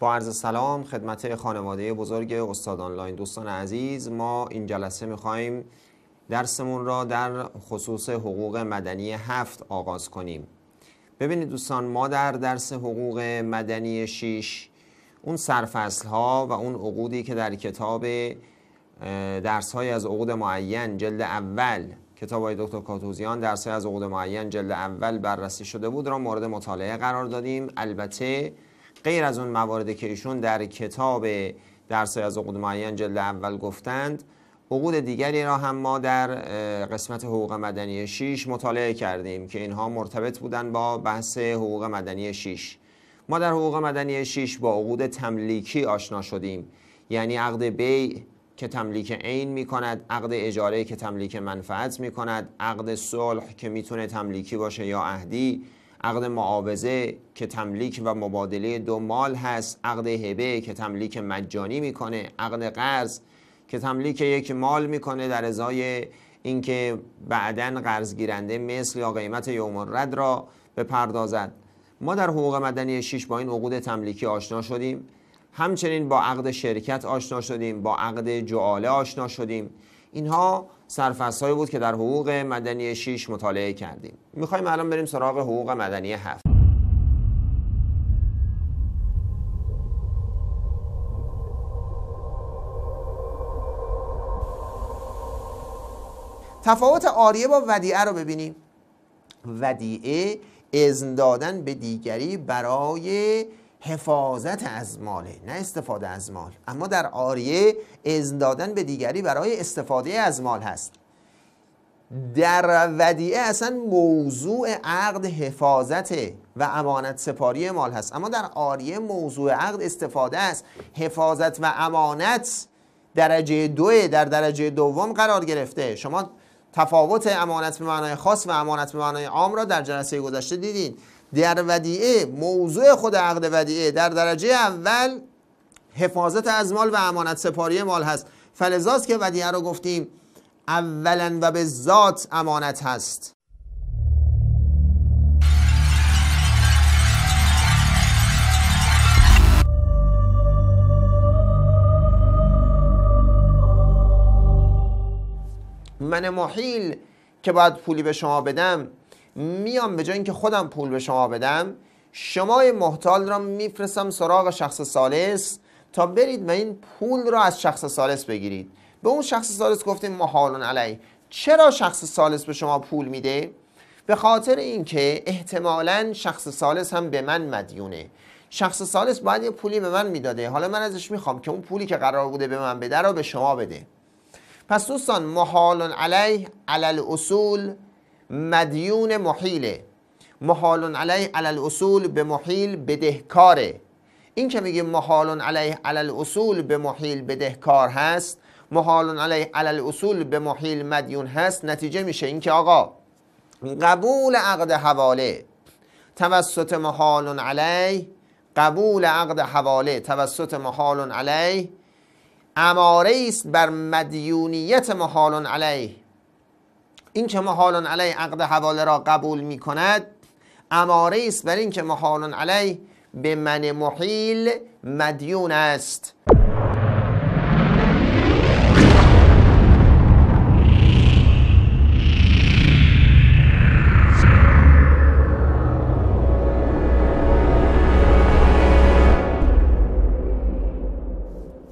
با عرض سلام خدمت خانواده بزرگ استاد آنلاین. دوستان عزیز، ما این جلسه میخوایم درسمون را در خصوص حقوق مدنی 7 آغاز کنیم. ببینید دوستان، ما در درس حقوق مدنی 6 اون سرفصل ها و اون عقودی که در کتاب درس های از عقود معین جلد اول کتاب های دکتر کاتوزیان درس های از عقود معین جلد اول بررسی شده بود را مورد مطالعه قرار دادیم. البته غیر از اون مواردی که ایشون در کتاب درس های از عقود معین جلد اول گفتند، عقود دیگری را هم ما در قسمت حقوق مدنی 6 مطالعه کردیم که اینها مرتبط بودن با بحث حقوق مدنی 6. ما در حقوق مدنی 6 با عقود تملیکی آشنا شدیم، یعنی عقد بیع که تملیک عین می کند، عقد اجاره که تملیک منفعت می کند، عقد صلح که میتونه تملیکی باشه یا عهدی، عقد معاوضه که تملیک و مبادله دو مال هست، عقد هبه که تملیک مجانی میکنه، عقد قرض که تملیک یک مال میکنه در ازای اینکه بعداً قرض گیرنده مثل یا قیمت یوم الرد را بپردازد. ما در حقوق مدنی 6 با این عقود تملیکی آشنا شدیم، همچنین با عقد شرکت آشنا شدیم، با عقد جعاله آشنا شدیم. اینها سرفصل‌هایی بود که در حقوق مدنی 6 مطالعه کردیم. میخوایم الان بریم سراغ حقوق مدنی 7. تفاوت عاریه با ودیعه رو ببینیم. ودیعه اذن دادن به دیگری برای حفاظت از ماله، نه استفاده از مال. اما در عاریه اذن دادن به دیگری برای استفاده از مال هست. در ودیعه اصلا موضوع عقد حفاظت و امانت سپاری مال هست، اما در عاریه موضوع عقد استفاده است. حفاظت و امانت درجه 2 در درجه دوم قرار گرفته. شما تفاوت امانت به معنای خاص و امانت به معنای عام را در جلسه گذشته دیدین. در ودیعه موضوع خود عقد ودیعه در درجه اول حفاظت از مال و امانت سپاری مال هست. فلذاست که ودیعه رو گفتیم اولا و به ذات امانت هست. من محیل که باید پولی به شما بدم، میام به جای اینکه خودم پول به شما بدم، شما محتال را میفرستم سراغ شخص ثالث تا برید و این پول را از شخص ثالث بگیرید. به اون شخص ثالث گفتیم محال علیه. چرا شخص ثالث به شما پول میده؟ به خاطر اینکه احتمالاً شخص ثالث هم به من مدیونه. شخص ثالث باید یه پولی به من میداده، حالا من ازش میخوام که اون پولی که قرار بوده به من بده را به شما بده. پس دوستان، محال علیه علی الاصول مدیون محیله. محال علیه علی الاصول به محیل بدهکاره. این که میگه محال علیه علی الاصول به محیل بدهکار هست، محال علیه علی الاصول به محیل مدیون هست، نتیجه میشه این که آقا قبول عقد حواله توسط محال علیه، قبول عقد حواله توسط محال علیه اماره است بر مدیونیت محال علیه. این که محال علیه عقد حواله را قبول می کند اماره است بر این که محال علیه به من محیل مدیون است.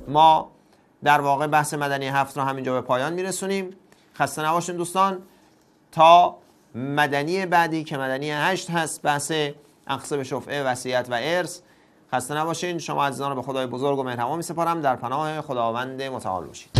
ما در واقع بحث مدنی 7 را همینجا به پایان میرسونیم. خسته نباشین دوستان، تا مدنی بعدی که مدنی 8 هست، بحث اقسام شفعه، وصیت و ارث. خسته نباشین. شما عزیزان رو به خدای بزرگ و مهربان میسپارم. در پناه خداوند متعال باشید.